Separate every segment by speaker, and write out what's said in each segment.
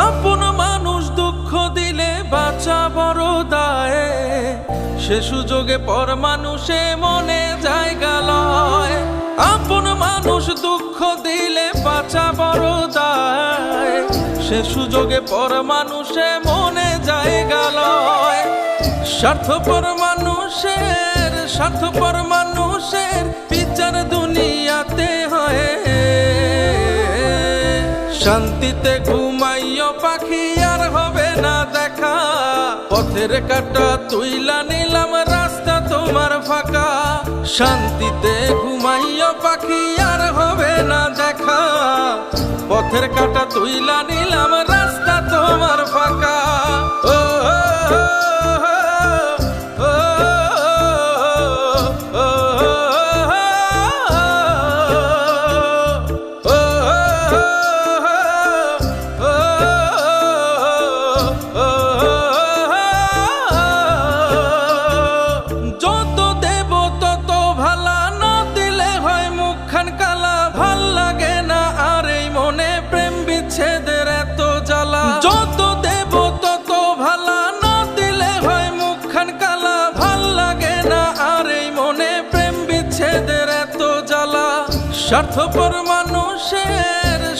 Speaker 1: আপন মানুষ দুঃখ দিলে বাঁচা বড় দায়, সে সুযোগে পর মানুষে মনে জায়গা লয়। আপন মানুষ দুঃখ দিলে বাঁচা বড় দায়, সে সুযোগে পর মানুষে মনে জায়গা লয়। স্বার্থপর মানুষের বিচার দুনিয়াতে হয়। শান্তিতে ঘুমাইও পাখি আর হবে না দেখা, পথের কাঁটা তুইলা নিলাম রাস্তা তোমার ফাঁকা। শান্তিতে ঘুমাইও পাখি আর হবে না দেখা, পথের কাঁটা তুইলা নিলাম রাস্তা তোমার ফাঁকা। ও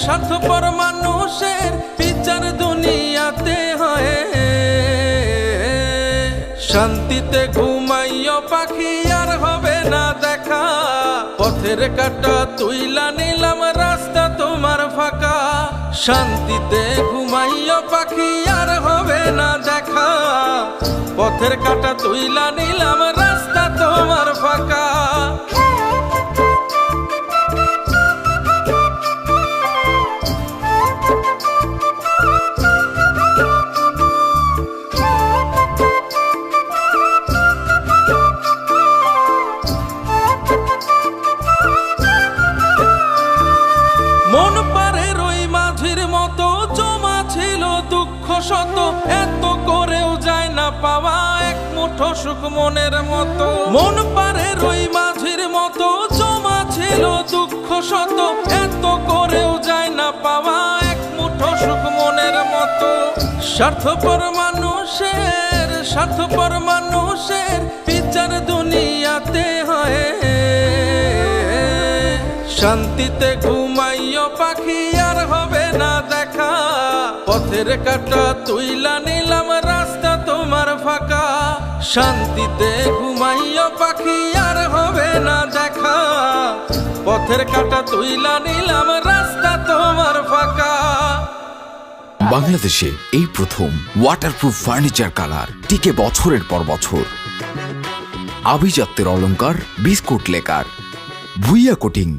Speaker 1: স্বার্থপর মানুষের বিচার দুনিয়াতে হয়। শান্তিতে ঘুমাইও পাখি আর হবে না দেখা, পথের কাঁটা তুইলা নিলাম রাস্তা তোমার ফাঁকা। শান্তিতে ঘুমাইও পাখি আর হবে না দেখা, পথের কাঁটা তুইলা নিলাম রাস্তা তোমার ফাঁকা। মন পারের ওই মাঝির মতো জমা ছিল দুঃখ শত, এত করেও যায় না পাওয়া এক মুঠো সুখ মনের মতো। মন পারের ওই মাঝির মতো জমা ছিল দুঃখ শত, এত করেও যায় না পাওয়া এক মুঠো সুখ মনের মতো। স্বার্থপর মানুষের বিচার দুনিয়াতে হয়। শান্তিতে ঘুমাইও পাখি আর হবে না দেখা, পথের কাঁটা তুইলা নিলাম রাস্তা তোমার ফাঁকা। শান্তিতে ঘুমাইও পাখি আর হবে না দেখা, পথের কাঁটা তুইলা নিলাম রাস্তা তোমার ফাঁকা।
Speaker 2: বাংলাদেশে এই প্রথম ওয়াটারপ্রুফ ফার্নিচার কালার, টিকে বছরের পর বছর। আভিজাত্যের অলংকার বিস্কুট লেকার, ভুইয়া কোটিং।